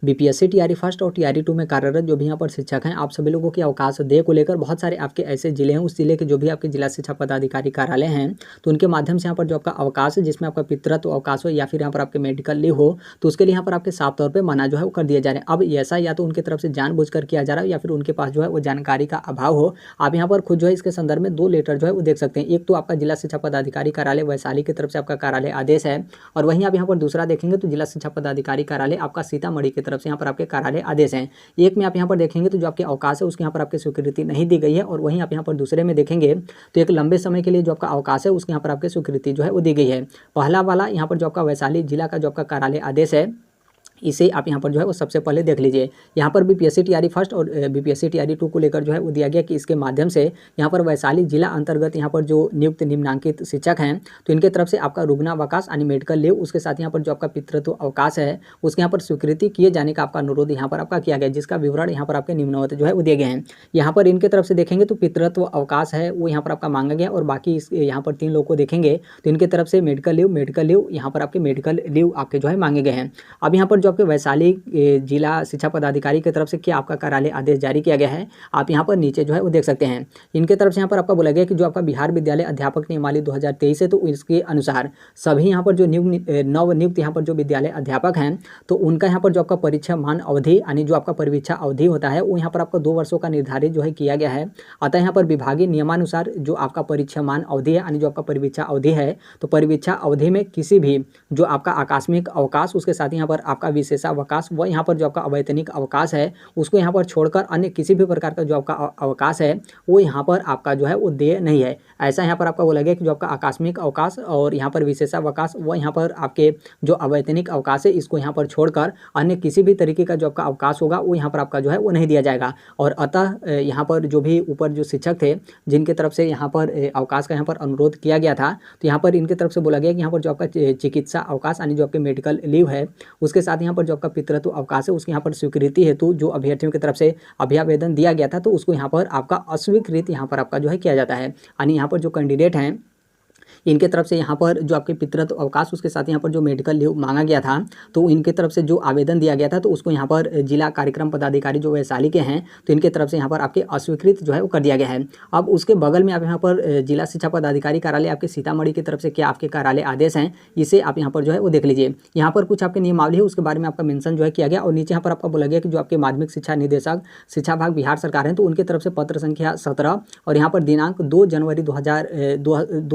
BPSC TRE first और TRE 2 में कार्यरत जो भी यहाँ पर शिक्षक हैं, आप सभी लोगों के अवकाश देय को लेकर बहुत सारे आपके ऐसे जिले हैं, उस जिले के जो भी आपके जिला शिक्षा पदाधिकारी कार्यालय हैं, तो उनके माध्यम से यहाँ पर जो आपका अवकाश है, जिसमें आपका पितृत्व अवकाश हो या फिर यहाँ पर आपके मेडिकल लीव हो, तो उसके लिए यहाँ पर आपके साफ तौर पर मना जो है वो कर दिया जा रहा है। अब ऐसा या तो उनकी तरफ से जानबूझकर किया जा रहा है या फिर उनके पास जो है वो जानकारी का अभाव हो। आप यहाँ पर खुद जो है इसके संदर्भ में 2 लेटर जो है वो देख सकते हैं। एक तो आपका जिला शिक्षा पदाधिकारी कार्यालय वैशाली की तरफ से आपका कार्यालय आदेश है, और वहीं आप यहाँ पर दूसरा देखेंगे तो जिला शिक्षा पदाधिकारी कार्यालय आपका सीतामढ़ी की तरफ से यहाँ पर आपके कार्यालय आदेश हैं। एक में आप यहाँ पर देखेंगे तो जो आपके अवकाश है उसके यहाँ पर आपकी स्वीकृति नहीं दी गई है, और वहीं आप यहाँ पर दूसरे में देखेंगे तो एक लंबे समय के लिए जो आपका अवकाश है उसके यहाँ पर आपकी स्वीकृति जो है वो दी गई है। पहला वाला यहाँ पर जो आपका वैशाली जिला का जो आपका कार्यालय आदेश है, इसे आप यहाँ पर जो है वो सबसे पहले देख लीजिए। यहाँ पर बीपीएससी टीआरई फर्स्ट और बीपीएससी टीआरई 2 को लेकर जो है वो दिया गया कि इसके माध्यम से यहाँ पर वैशाली जिला अंतर्गत यहाँ पर जो नियुक्त निम्नांकित शिक्षक हैं, तो इनके तरफ से आपका रुग्णावकाश यानी मेडिकल लीव, उसके साथ यहाँ पर जो आपका पितृत्व अवकाश है उसके यहाँ पर स्वीकृति किए जाने का आपका अनुरोध यहाँ पर आपका किया गया, जिसका विवरण यहाँ पर आपके निम्नवत जो है वो दिए गए हैं। यहाँ पर इनके तरफ से देखेंगे तो पितृत्व अवकाश है वो यहाँ पर आपका मांगा गया, और बाकी यहाँ पर 3 लोगों को देखेंगे तो इनके तरफ से मेडिकल लीव यहाँ पर आपके मेडिकल लीव आपके जो है मांगे गए हैं। अब यहाँ पर जो आपके वैशाली जिला शिक्षा पदाधिकारी की तरफ से क्या आपका कार्यालय आदेश जारी किया गया है, आप यहाँ पर नीचे जो है वो देख सकते हैं। इनके तरफ से यहाँ पर आपका बोला गया कि जो आपका बिहार विद्यालय अध्यापक नियमावली 2023 है, तो इसके अनुसार सभी यहाँ पर जो नवनियुक्त यहाँ पर जो विद्यालय अध्यापक हैं, तो उनका यहाँ पर जो आपका परीक्षा मान अवधि यानी जो आपका परीक्षा अवधि होता है वो यहाँ पर आपको 2 वर्षों का निर्धारित जो है किया गया है। अतः यहाँ पर विभागीय नियमानुसार जो आपका परीक्षा मान अवधि है यानी जो आपका परीक्षा अवधि है, तो परीक्षा अवधि में किसी भी जो आपका आकस्मिक अवकाश, उसके साथ यहाँ पर आपका विशेषावकाश व यहाँ पर जो आपका अवैतनिक अवकाश है उसको यहाँ पर छोड़कर अन्य किसी भी प्रकार का जो आपका अवकाश है वो यहाँ पर आपका जो है वो देय नहीं है। ऐसा यहाँ पर आपका बोला गया कि जो आपका आकस्मिक अवकाश और यहाँ पर विशेषावकाश व यहाँ पर आपके जो अवैतनिक अवकाश है इसको यहाँ पर छोड़कर अन्य किसी भी तरीके का जो आपका अवकाश होगा वो यहाँ पर आपका जो है वो नहीं दिया जाएगा। और अतः यहाँ पर जो भी ऊपर जो शिक्षक थे जिनके तरफ से यहाँ पर अवकाश का यहाँ पर अनुरोध किया गया था, तो यहाँ पर इनके तरफ से बोला गया कि यहाँ पर जो आपका चिकित्सा अवकाश यानी जो आपके मेडिकल लीव है उसके साथ यहाँ पर जो आपका पितृत्व अवकाश है उसकी यहाँ पर स्वीकृति हेतु जो अभ्यर्थियों की तरफ से अभ्यावेदन दिया गया था, तो उसको यहाँ पर आपका अस्वीकृत यहाँ पर आपका जो है किया जाता है। यानी यहाँ पर जो कैंडिडेट हैं इनके तरफ से यहाँ पर जो आपके पितृत्व अवकाश उसके साथ यहाँ पर जो मेडिकल लीव मांगा गया था, तो इनके तरफ से जो आवेदन दिया गया था तो उसको यहाँ पर जिला कार्यक्रम पदाधिकारी जो वैशाली के हैं तो इनके तरफ से यहाँ पर आपके अस्वीकृत जो है वो कर दिया गया है। अब उसके बगल में आप यहाँ पर जिला शिक्षा पदाधिकारी कार्यालय आपके सीतामढ़ी की तरफ से क्या आपके कार्यालय आदेश हैं, इसे आप यहाँ पर जो है वो देख लीजिए। यहाँ पर कुछ आपके नियमावली है उसके बारे में आपका मेंशन जो है किया गया, और नीचे यहाँ पर आपका बोला गया कि जो आपके माध्यमिक शिक्षा निदेशक शिक्षा विभाग बिहार सरकार है तो उनके तरफ से पत्र संख्या 17 और यहाँ पर दिनांक 2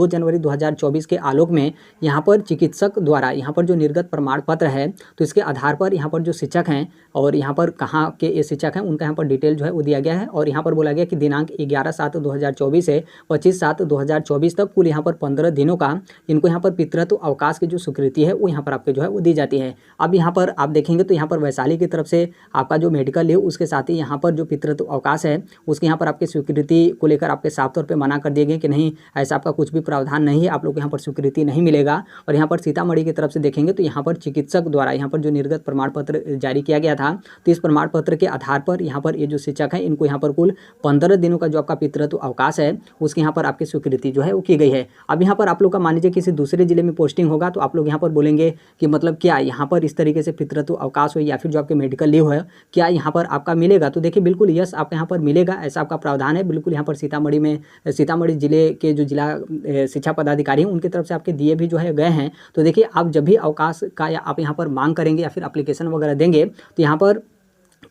जनवरी 2024 के आलोक में यहाँ पर चिकित्सक द्वारा यहाँ पर जो निर्गत प्रमाण पत्र है तो इसके आधार पर यहाँ पर जो शिक्षक हैं और यहाँ पर कहाँ के ये शिक्षक हैं उनका यहाँ पर डिटेल जो है वो दिया गया है। और यहाँ पर बोला गया कि दिनांक 11/7/2024 से 25/7/2024 तक कुल यहाँ पर 15 दिनों का इनको यहाँ पर पितृत्व अवकाश की जो स्वीकृति है वो यहाँ पर आपके जो है वो दी जाती है। अब यहाँ पर आप देखेंगे तो यहाँ पर वैशाली की तरफ से आपका जो मेडिकल लीव उसके साथ ही यहाँ पर जो पितृत्व अवकाश है उसके यहाँ पर आपकी स्वीकृति को लेकर आपके साफ तौर पर मना कर दिए गए कि नहीं, ऐसा आपका कुछ भी प्रावधान नहीं है, आप लोग यहाँ पर स्वीकृति नहीं मिलेगा। और यहाँ पर सीतामढ़ी की तरफ से देखेंगे तो यहाँ पर चिकित्सक द्वारा यहाँ पर जो निर्गत प्रमाण पत्र जारी किया गया था तो इस प्रमाण पत्र के आधार पर यहाँ पर ये जो शिक्षक हैं इनको यहाँ पर कुल 15 दिनों का जो आपका पितृत्व अवकाश है उसके यहाँ पर आपकी स्वीकृति जो है वो की गई है। अब यहाँ पर आप लोग का मान लीजिए किसी दूसरे जिले में पोस्टिंग होगा तो आप लोग यहाँ पर बोलेंगे कि मतलब क्या यहाँ पर इस तरीके से पितृत्व अवकाश हो या फिर जो आपके मेडिकल लीव है क्या यहाँ पर आपका मिलेगा, तो देखिए बिल्कुल यस आपका यहाँ पर मिलेगा, ऐसा आपका प्रावधान है बिल्कुल। यहाँ पर सीतामढ़ी जिले के जो जिला शिक्षा पदाधिकारी हैं उनकी तरफ से आपके दिए भी जो है गए हैं। तो देखिए आप जब भी अवकाश का या आप यहाँ पर मांग करेंगे या फिर एप्लीकेशन वगैरह देंगे तो यहाँ पर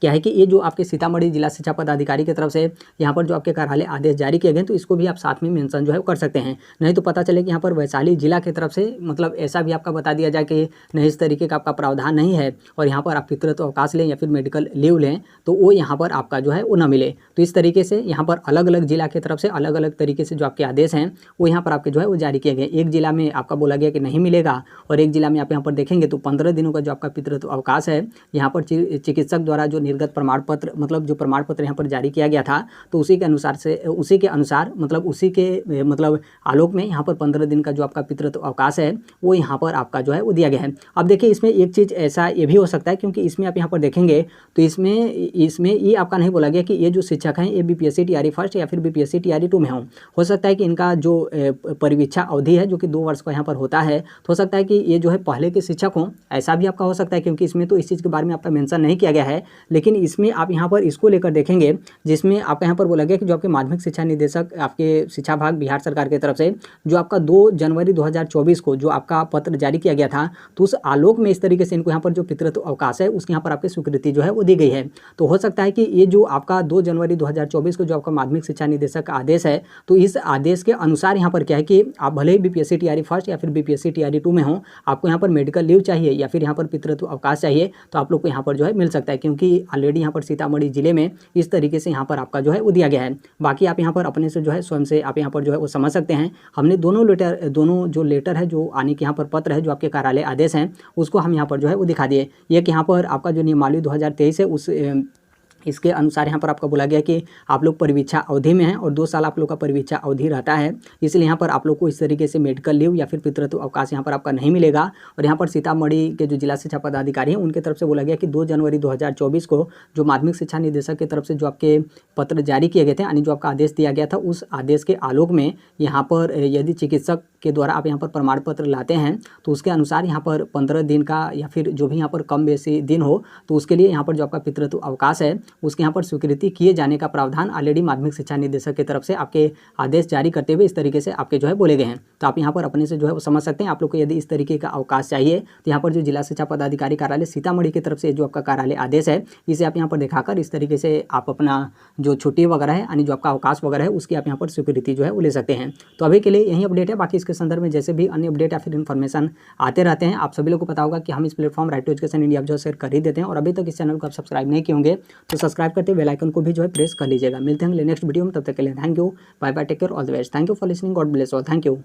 क्या है कि ये जो आपके सीतामढ़ी जिला शिक्षा पदाधिकारी की तरफ से यहाँ पर जो आपके कार्यालय आदेश जारी किए गए तो इसको भी आप साथ में मेंशन जो है कर सकते हैं। नहीं तो पता चले कि यहाँ पर वैशाली जिला की तरफ से मतलब ऐसा भी आपका बता दिया जाए कि नहीं इस तरीके का आपका प्रावधान नहीं है और यहाँ पर आप पितृत्व अवकाश लें या फिर मेडिकल लीव लें तो वो यहाँ पर आपका जो है वो न मिले। तो इस तरीके से यहाँ पर अलग अलग जिला की तरफ से अलग अलग तरीके से जो आपके आदेश हैं वो यहाँ पर आपके जो है वो जारी किए गए। एक जिला में आपका बोला गया कि नहीं मिलेगा और एक जिला में आप यहाँ पर देखेंगे तो 15 दिनों का जो आपका पितृत्व अवकाश है यहाँ पर चिकित्सक द्वारा जो निर्गत प्रमाण पत्र मतलब जो प्रमाण पत्र यहाँ पर जारी किया गया था, तो उसी के अनुसार मतलब उसी के मतलब आलोक में यहाँ पर 15 दिन का जो आपका पितृत्व अवकाश है वो यहाँ पर आपका जो है वो दिया गया है। अब देखिए इसमें एक चीज़ ऐसा ये भी हो सकता है, क्योंकि इसमें आप यहाँ पर देखेंगे तो इसमें ये आपका नहीं बोला गया कि ये जो शिक्षक हैं ये बीपीएससी टीआरई फर्स्ट या फिर बीपीएससी टीआरई 2 में हो सकता है कि इनका जो परिवीक्षा अवधि है जो कि 2 वर्ष का यहाँ पर होता है, तो हो सकता है कि ये जो है पहले के शिक्षक हों, ऐसा भी आपका हो सकता है, क्योंकि इसमें तो इस चीज़ के बारे में आपका मेंशन नहीं किया गया है। लेकिन इसमें आप यहाँ पर इसको लेकर देखेंगे जिसमें आपका यहाँ पर बोला गया कि जो आपके माध्यमिक शिक्षा निदेशक आपके शिक्षा विभाग बिहार सरकार की तरफ से जो आपका 2 जनवरी 2024 को जो आपका पत्र जारी किया गया था, तो उस आलोक में इस तरीके से इनको यहाँ पर जो पितृत्व अवकाश है उसकी यहाँ पर आपकी स्वीकृति जो है वो दी गई है। तो हो सकता है कि ये जो आपका 2 जनवरी 2024 को जो आपका माध्यमिक शिक्षा निदेशक का आदेश है, तो इस आदेश के अनुसार यहाँ पर क्या है कि आप भले ही बीपीएससी टीआरई फर्स्ट या फिर बीपीएससी टीआरई 2 में हो, आपको यहाँ पर मेडिकल लीव चाहिए या फिर यहाँ पर पितृत्व अवकाश चाहिए तो आप लोग को यहाँ पर जो है मिल सकता है, क्योंकि ऑलरेडी यहाँ पर सीतामढ़ी जिले में इस तरीके से यहाँ पर आपका जो है वो दिया गया है। बाकी आप यहाँ पर अपने से जो है स्वयं से आप यहाँ पर जो है वो समझ सकते हैं। हमने दोनों जो लेटर है जो आने के यहाँ पर पत्र है जो आपके कार्यालय आदेश हैं उसको हम यहाँ पर जो है वो दिखा दिए। ये कि यहाँ पर आपका जो नियमावली 2023 है उस इसके अनुसार यहाँ पर आपका बोला गया कि आप लोग परिवीक्षा अवधि में हैं और 2 साल आप लोग का परिवीक्षा अवधि रहता है, इसलिए यहाँ पर आप लोग को इस तरीके से मेडिकल लीव या फिर पितृत्व अवकाश यहाँ पर आपका नहीं मिलेगा। और यहाँ पर सीतामढ़ी के जो जिला शिक्षा पदाधिकारी हैं उनके तरफ से बोला गया कि 2 जनवरी 2024 को जो माध्यमिक शिक्षा निदेशक की तरफ से जो आपके पत्र जारी किए गए थे यानी जो आपका आदेश दिया गया था, उस आदेश के आलोक में यहाँ पर यदि चिकित्सक के द्वारा आप यहाँ पर प्रमाण पत्र लाते हैं तो उसके अनुसार यहाँ पर 15 दिन का या फिर जो भी यहाँ पर कम बेसी दिन हो तो उसके लिए यहाँ पर जो आपका पितृत्व अवकाश है उसके यहाँ पर स्वीकृति किए जाने का प्रावधान ऑलरेडी माध्यमिक शिक्षा निदेशक की तरफ से आपके आदेश जारी करते हुए इस तरीके से आपके जो है बोले गए हैं। तो आप यहाँ पर अपने से जो है वो समझ सकते हैं। आप लोग को यदि इस तरीके का अवकाश चाहिए तो यहाँ पर जो जिला शिक्षा पदाधिकारी कार्यालय सीतामढ़ी की तरफ से जो आपका कार्यालय आदेश है इसे आप यहाँ पर दिखाकर इस तरीके से आप अपना जो छुट्टी वगैरह है यानी जो आपका अवकाश वगैरह है उसकी आप यहाँ पर स्वीकृति जो है वो ले सकते हैं। तो अभी के लिए यही अपडेट है। बाकी इसके संदर्भ में जैसे भी अन्य अपडेट या फिर इन्फॉर्मेशन आते रहते हैं, आप सभी लोग को पता होगा कि हम इस platform right to education India जो शेयर कर ही देते हैं। और अभी तक इस चैनल को आप सब्सक्राइब नहीं किए होंगे तो सब्सक्राइब करते बेल आइकन को भी जो है प्रेस कर लीजिएगा। मिलते हैं नेक्स्ट वीडियो में, तब तक के लिए thank you, bye bye, take care, all the best, thank you for listening, God bless all, thank you.